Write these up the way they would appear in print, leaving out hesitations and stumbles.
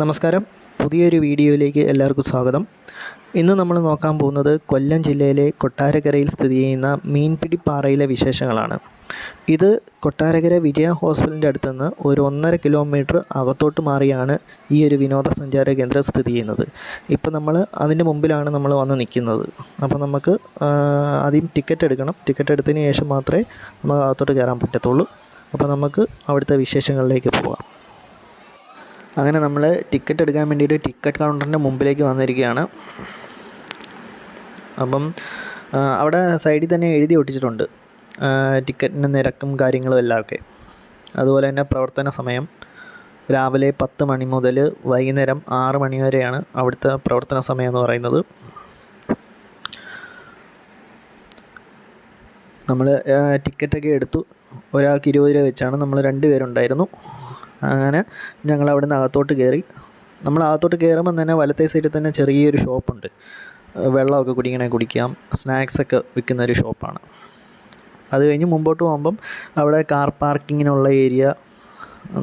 നമസ്കാരം, പുതിയൊരു വീഡിയോയിലേക്ക് എല്ലാവർക്കും സ്വാഗതം. ഇന്ന് നമ്മൾ നോക്കാൻ പോകുന്നത് കൊല്ലം ജില്ലയിലെ കൊട്ടാരക്കരയിൽ സ്ഥിതി ചെയ്യുന്ന മീൻപിടിപ്പാറയിലെ വിശേഷങ്ങളാണ്. ഇത് കൊട്ടാരക്കര വിജയ ഹോസ്പിറ്റലിൻ്റെ അടുത്തുനിന്ന് ഒരു 1.5 കിലോമീറ്റർ അകത്തോട്ട് മാറിയാണ് ഈ ഒരു വിനോദസഞ്ചാര കേന്ദ്രം സ്ഥിതി ചെയ്യുന്നത്. ഇപ്പോൾ നമ്മൾ അതിൻ്റെ മുമ്പിലാണ് നമ്മൾ വന്ന് നിൽക്കുന്നത്. അപ്പോൾ നമുക്ക് ആദ്യം ടിക്കറ്റ് എടുക്കണം. ടിക്കറ്റ് എടുത്തതിന് ശേഷം മാത്രമേ നമുക്ക് അകത്തോട്ട് കയറാൻ പറ്റത്തുള്ളൂ. അപ്പോൾ നമുക്ക് അവിടുത്തെ വിശേഷങ്ങളിലേക്ക് പോകാം. അങ്ങനെ നമ്മൾ ടിക്കറ്റ് എടുക്കാൻ വേണ്ടിയിട്ട് ടിക്കറ്റ് കൗണ്ടറിൻ്റെ മുമ്പിലേക്ക് വന്നിരിക്കുകയാണ്. അപ്പം അവിടെ സൈഡിൽ തന്നെ എഴുതി ഒട്ടിച്ചിട്ടുണ്ട് ടിക്കറ്റിൻ്റെ നിരക്കും കാര്യങ്ങളും എല്ലാം ഒക്കെ. അതുപോലെ തന്നെ പ്രവർത്തന സമയം രാവിലെ 10 മണി മുതൽ വൈകുന്നേരം 6 മണി വരെയാണ് അവിടുത്തെ പ്രവർത്തന സമയം എന്ന് പറയുന്നത്. നമ്മൾ ടിക്കറ്റൊക്കെ എടുത്തു. ഒരാൾക്ക് 20 രൂപ വെച്ചാണ്. നമ്മൾ 2 പേരുണ്ടായിരുന്നു. അങ്ങനെ ഞങ്ങൾ അവിടെ നിന്ന് അകത്തോട്ട് കയറി. നമ്മൾ അകത്തോട്ട് കയറുമ്പം തന്നെ വലത്തേ സൈഡിൽ തന്നെ ചെറിയൊരു ഷോപ്പുണ്ട്. വെള്ളമൊക്കെ കുടിക്കാം, സ്നാക്സൊക്കെ വിൽക്കുന്ന ഒരു ഷോപ്പാണ്. അത് കഴിഞ്ഞ് മുമ്പോട്ട് പോകുമ്പം അവിടെ കാർ പാർക്കിങ്ങിനുള്ള ഏരിയ,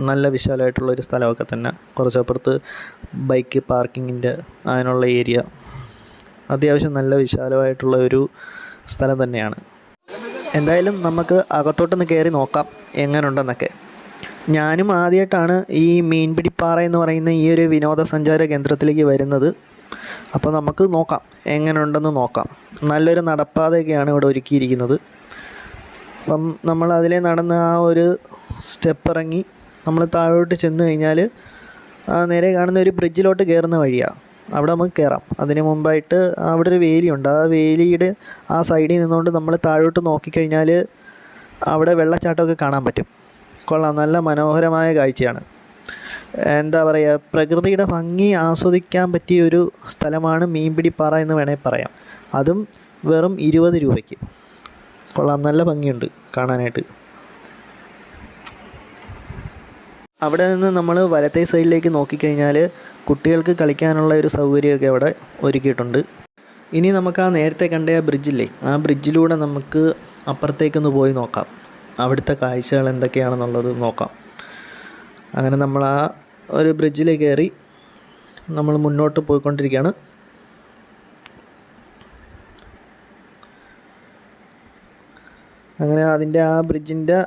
നല്ല വിശാലമായിട്ടുള്ളൊരു സ്ഥലമൊക്കെ തന്നെ. കുറച്ചപ്പുറത്ത് ബൈക്ക് പാർക്കിങ്ങിൻ്റെ അതിനുള്ള ഏരിയ, അത്യാവശ്യം നല്ല വിശാലമായിട്ടുള്ള ഒരു സ്ഥലം തന്നെയാണ്. എന്തായാലും നമുക്ക് അകത്തോട്ടൊന്ന് കയറി നോക്കാം എങ്ങനെയുണ്ടെന്നൊക്കെ. ഞാനും ആദ്യമായിട്ടാണ് ഈ മീൻപിടിപ്പാറ എന്ന് പറയുന്ന ഈ ഒരു വിനോദസഞ്ചാര കേന്ദ്രത്തിലേക്ക് വരുന്നത്. അപ്പോൾ നമുക്ക് നോക്കാം എങ്ങനെയുണ്ടെന്ന് നോക്കാം. നല്ലൊരു നടപ്പാതയൊക്കെയാണ് ഇവിടെ ഒരുക്കിയിരിക്കുന്നത്. അപ്പം നമ്മൾ അതിലെ നടന്ന് ആ ഒരു സ്റ്റെപ്പ് ഇറങ്ങി നമ്മൾ താഴോട്ട് ചെന്ന് കഴിഞ്ഞാൽ നേരെ കാണുന്ന ഒരു ബ്രിഡ്ജിലോട്ട് കയറുന്ന വഴിയാണ്. അവിടെ നമുക്ക് കയറാം. അതിന് മുമ്പായിട്ട് അവിടെ ഒരു വേലിയുണ്ട്. ആ വേലിയുടെ ആ സൈഡിൽ നിന്നുകൊണ്ട് നമ്മൾ താഴോട്ട് നോക്കിക്കഴിഞ്ഞാൽ അവിടെ വെള്ളച്ചാട്ടമൊക്കെ കാണാൻ പറ്റും. കൊള്ളാം, നല്ല മനോഹരമായ കാഴ്ചയാണ്. എന്താ പറയുക, പ്രകൃതിയുടെ ഭംഗി ആസ്വദിക്കാൻ പറ്റിയൊരു സ്ഥലമാണ് മീൻപിടിപ്പാറ എന്ന് വേണേൽ പറയാം. അതും വെറും 20 രൂപയ്ക്ക്. കൊള്ളാം, നല്ല ഭംഗിയുണ്ട് കാണാനായിട്ട്. അവിടെ നിന്ന് നമ്മൾ വലത്തേ സൈഡിലേക്ക് നോക്കിക്കഴിഞ്ഞാൽ കുട്ടികൾക്ക് കളിക്കാനുള്ള ഒരു സൗകര്യമൊക്കെ അവിടെ ഒരുക്കിയിട്ടുണ്ട്. ഇനി നമുക്ക് ആ നേരത്തെ കണ്ട ആ ബ്രിഡ്ജില്ലേ, ആ ബ്രിഡ്ജിലൂടെ നമുക്ക് അപ്പുറത്തേക്കൊന്ന് പോയി നോക്കാം. അവിടുത്തെ കാഴ്ചകൾ എന്തൊക്കെയാണെന്നുള്ളത് നോക്കാം. അങ്ങനെ നമ്മൾ ആ ഒരു ബ്രിഡ്ജിൽ കയറി നമ്മൾ മുന്നോട്ട് പോയിക്കൊണ്ടിരിക്കുകയാണ്. അങ്ങനെ അതിൻ്റെ ആ ബ്രിഡ്ജിൻ്റെ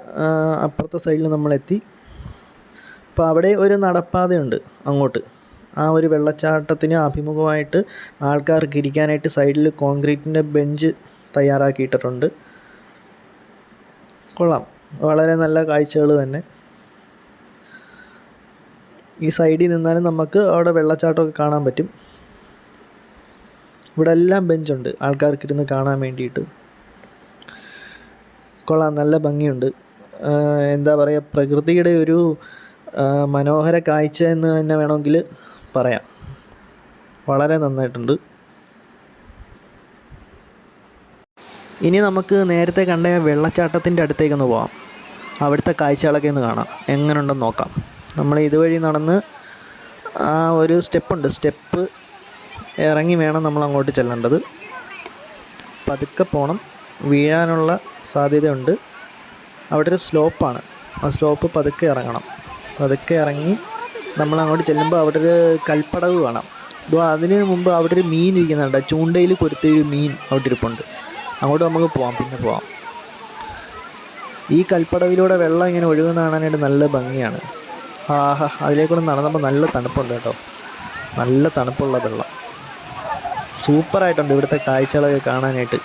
അപ്പുറത്തെ സൈഡിൽ നമ്മളെത്തി. അപ്പോൾ അവിടെ ഒരു നടപ്പാതയുണ്ട് അങ്ങോട്ട്. ആ ഒരു വെള്ളച്ചാട്ടത്തിന് അഭിമുഖമായിട്ട് ആൾക്കാർക്ക് ഇരിക്കാനായിട്ട് സൈഡിൽ കോൺക്രീറ്റിൻ്റെ ബെഞ്ച് തയ്യാറാക്കിയിട്ടുണ്ട്. കൊള്ളാം, വളരെ നല്ല കാഴ്ചകൾ തന്നെ. ഈ സൈഡിൽ നിന്നാലും നമുക്ക് അവിടെ വെള്ളച്ചാട്ടമൊക്കെ കാണാൻ പറ്റും. ഇവിടെ എല്ലാം ബെഞ്ചുണ്ട് ആൾക്കാർക്ക് ഇരുന്ന് കാണാൻ വേണ്ടിയിട്ട്. കൊള്ളാം, നല്ല ഭംഗിയുണ്ട്. എന്താ പറയുക, പ്രകൃതിയുടെ ഒരു മനോഹര കാഴ്ച എന്ന് തന്നെ വേണമെങ്കിൽ പറയാം. വളരെ നന്നായിട്ടുണ്ട്. ഇനി നമുക്ക് നേരത്തെ കണ്ട വെള്ളച്ചാട്ടത്തിൻ്റെ അടുത്തേക്കൊന്ന് പോകാം. അവിടുത്തെ കാഴ്ചകളൊക്കെ ഒന്ന് കാണാം, എങ്ങനെയുണ്ടെന്ന് നോക്കാം. നമ്മൾ ഇതുവഴി നടന്ന് ആ ഒരു സ്റ്റെപ്പ് ഇറങ്ങി വേണം നമ്മൾ അങ്ങോട്ട് ചെല്ലേണ്ടത്. പതുക്കെ പോകണം, വീഴാനുള്ള സാധ്യതയുണ്ട്. അവിടെ ഒരു സ്ലോപ്പാണ്. ആ സ്ലോപ്പ് പതുക്കെ ഇറങ്ങണം. പതുക്കെ ഇറങ്ങി നമ്മൾ അങ്ങോട്ട് ചെല്ലുമ്പോൾ അവിടെ ഒരു കൽപ്പടവ് കാണാം. അതിന് മുമ്പ് അവിടെ ഒരു മീൻ ഇരിക്കുന്നുണ്ട്. ചൂണ്ടയിൽ കൊരുത്തിയൊരു മീൻ അവിടെ ഇരിപ്പുണ്ട്. അങ്ങോട്ട് നമുക്ക് പോവാം, പിന്നെ പോവാം. ഈ കൽപ്പടവിലൂടെ വെള്ളം ഇങ്ങനെ ഒഴുകുന്ന കാണാനായിട്ട് നല്ല ഭംഗിയാണ്. അതിലേക്കൂടെ നടന്നപ്പോൾ നല്ല തണുപ്പുണ്ട് കേട്ടോ. നല്ല തണുപ്പുള്ള വെള്ളം. സൂപ്പറായിട്ടുണ്ട് ഇവിടുത്തെ കാഴ്ചകളൊക്കെ കാണാനായിട്ട്.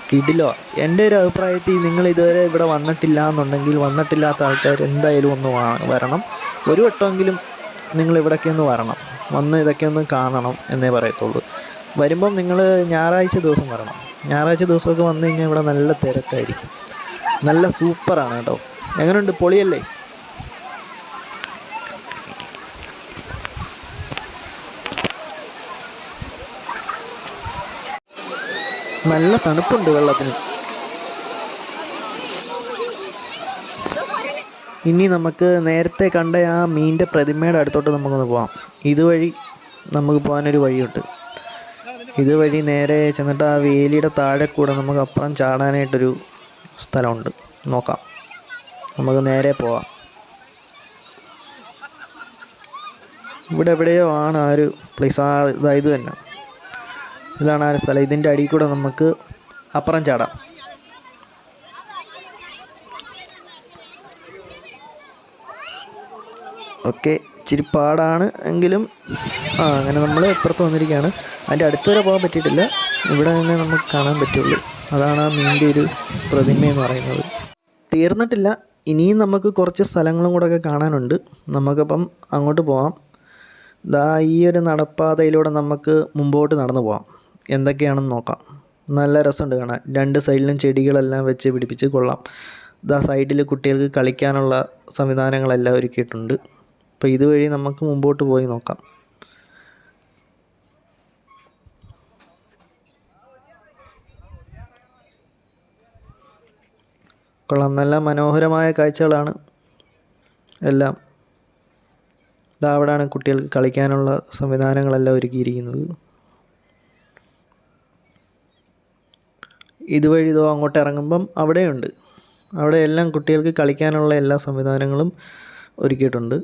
കിടിലോ. എൻ്റെ ഒരു അഭിപ്രായത്തിൽ നിങ്ങൾ ഇതുവരെ ഇവിടെ വന്നിട്ടില്ല എന്നുണ്ടെങ്കിൽ, വന്നിട്ടില്ലാത്ത ആൾക്കാർ എന്തായാലും ഒന്ന് വരണം. ഒരു വട്ടമെങ്കിലും നിങ്ങൾ ഇവിടേക്ക് ഒന്ന് വരണം. വന്ന് ഇതൊക്കെ ഒന്ന് കാണണം എന്നേ പറയത്തുള്ളൂ. വരുമ്പം നിങ്ങൾ ഞായറാഴ്ച ദിവസം വരണം. ഞായറാഴ്ച ദിവസമൊക്കെ വന്നു കഴിഞ്ഞാൽ ഇവിടെ നല്ല തിരക്കായിരിക്കും. നല്ല സൂപ്പറാണ് കേട്ടോ. എങ്ങനെയുണ്ട്, പൊളിയല്ലേ? നല്ല തണുപ്പുണ്ട് വെള്ളത്തിന്. ഇനി നമുക്ക് നേരത്തെ കണ്ട ആ മീനിൻ്റെ പ്രതിമയുടെ അടുത്തോട്ട് നമുക്കൊന്ന് പോകാം. ഇതുവഴി നമുക്ക് പോകാനൊരു വഴിയുണ്ട്. ഇതുവഴി നേരെ ചെന്നിട്ട് ആ വേലിയുടെ താഴെ കൂടെ നമുക്ക് അപ്പുറം ചാടാനായിട്ടൊരു സ്ഥലമുണ്ട്. നോക്കാം, നമുക്ക് നേരെ പോവാം. ഇവിടെ എവിടെയോ ആണ് ആ ഒരു പ്ലേസ്. ഇത് തന്നെ, ഇതാണ് ആ ഒരു സ്ഥലം. ഇതിൻ്റെ അടിയിൽ കൂടെ നമുക്ക് അപ്പുറം ചാടാം. ഓക്കെ, ഇച്ചിരി പാടാണ് എങ്കിലും അങ്ങനെ നമ്മൾ ഇപ്പുറത്ത് വന്നിരിക്കുകയാണ്. അതിൻ്റെ അടുത്ത് വരെ പോകാൻ പറ്റിയിട്ടില്ല. ഇവിടെ നിന്ന് നമുക്ക് കാണാൻ പറ്റുള്ളൂ. അതാണ് ആ മീനിൻ്റെ ഒരു പ്രതിമയെന്ന് പറയുന്നത്. തീർന്നിട്ടില്ല, ഇനിയും നമുക്ക് കുറച്ച് സ്ഥലങ്ങളും കൂടെയൊക്കെ കാണാനുണ്ട്. നമുക്കപ്പം അങ്ങോട്ട് പോകാം. ഈ ഒരു നടപ്പാതയിലൂടെ നമുക്ക് മുമ്പോട്ട് നടന്നു പോകാം. എന്തൊക്കെയാണെന്ന് നോക്കാം. നല്ല രസമുണ്ട് കാണാൻ. രണ്ട് സൈഡിലും ചെടികളെല്ലാം വെച്ച് പിടിപ്പിച്ച് കൊള്ളാം. സൈഡിൽ കുട്ടികൾക്ക് കളിക്കാനുള്ള സംവിധാനങ്ങളെല്ലാം ഒരുക്കിയിട്ടുണ്ട്. അപ്പോൾ ഇതുവഴി നമുക്ക് മുമ്പോട്ട് പോയി നോക്കാം. കൊള്ളാം, നല്ല മനോഹരമായ കാഴ്ചകളാണ് എല്ലാം. അവിടെയാണ് കുട്ടികൾക്ക് കളിക്കാനുള്ള സംവിധാനങ്ങളെല്ലാം ഒരുക്കിയിരിക്കുന്നത്. ഇതുവഴി അങ്ങോട്ട് ഇറങ്ങുമ്പം അവിടെയുണ്ട്. അവിടെ എല്ലാം കുട്ടികൾക്ക് കളിക്കാനുള്ള എല്ലാ സംവിധാനങ്ങളും ഒരുക്കിയിട്ടുണ്ട്.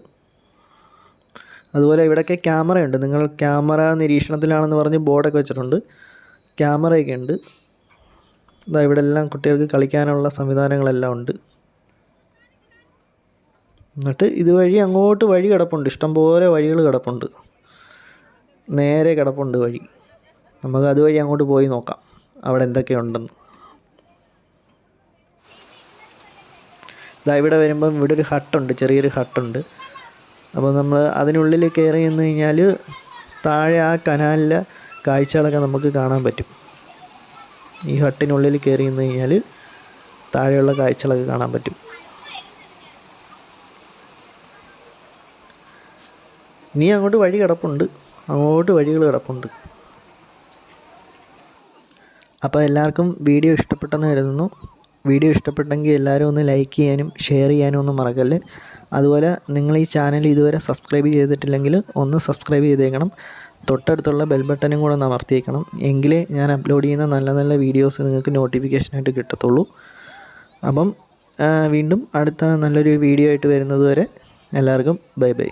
അതുപോലെ ഇവിടെയൊക്കെ ക്യാമറയുണ്ട്. നിങ്ങൾ ക്യാമറ നിരീക്ഷണത്തിലാണെന്ന് പറഞ്ഞ് ബോർഡൊക്കെ വെച്ചിട്ടുണ്ട്. ക്യാമറയൊക്കെ ഉണ്ട്. ഇവിടെ എല്ലാം കുട്ടികൾക്ക് കളിക്കാനുള്ള സംവിധാനങ്ങളെല്ലാം ഉണ്ട്. എന്നിട്ട് ഇതുവഴി അങ്ങോട്ട് വഴി കിടപ്പുണ്ട്. ഇഷ്ടംപോലെ വഴികൾ കിടപ്പുണ്ട്. നേരെ കിടപ്പുണ്ട് വഴി. നമുക്ക് അതുവഴി അങ്ങോട്ട് പോയി നോക്കാം അവിടെ എന്തൊക്കെയുണ്ടെന്ന്. ഇവിടെ വരുമ്പം ഇവിടെ ഒരു ഹട്ടുണ്ട്, ചെറിയൊരു ഹട്ടുണ്ട്. അപ്പോൾ നമ്മൾ അതിനുള്ളിൽ കയറി നിന്ന് കഴിഞ്ഞാൽ താഴെ ആ കനാലിലെ കാഴ്ചകളൊക്കെ നമുക്ക് കാണാൻ പറ്റും. ഈ ഹട്ടിനുള്ളിൽ കയറി നിന്ന് കഴിഞ്ഞാൽ താഴെയുള്ള കാഴ്ചകളൊക്കെ കാണാൻ പറ്റും. ഇനി അങ്ങോട്ട് വഴി കിടപ്പുണ്ട്. അങ്ങോട്ട് വഴികൾ കിടപ്പുണ്ട്. അപ്പോൾ എല്ലാവർക്കും വീഡിയോ ഇഷ്ടപ്പെട്ടെന്ന് കരുതുന്നു. വീഡിയോ ഇഷ്ടപ്പെട്ടെങ്കിൽ എല്ലാവരും ഒന്ന് ലൈക്ക് ചെയ്യാനും ഷെയർ ചെയ്യാനും ഒന്നും മറക്കല്ലേ. അതുപോലെ നിങ്ങൾ ഈ ചാനൽ ഇതുവരെ സബ്സ്ക്രൈബ് ചെയ്തിട്ടില്ലെങ്കിൽ ഒന്ന് സബ്സ്ക്രൈബ് ചെയ്തേക്കണം. തൊട്ടടുത്തുള്ള ബെൽ ബട്ടനും കൂടെ ഒന്ന് അമർത്തിയേക്കണം. എങ്കിലേ ഞാൻ അപ്ലോഡ് ചെയ്യുന്ന നല്ല നല്ല വീഡിയോസ് നിങ്ങൾക്ക് നോട്ടിഫിക്കേഷനായിട്ട് കിട്ടത്തുള്ളൂ. അപ്പം വീണ്ടും അടുത്ത നല്ലൊരു വീഡിയോ ആയിട്ട് വരുന്നത് വരെ എല്ലാവർക്കും ബൈ ബൈ.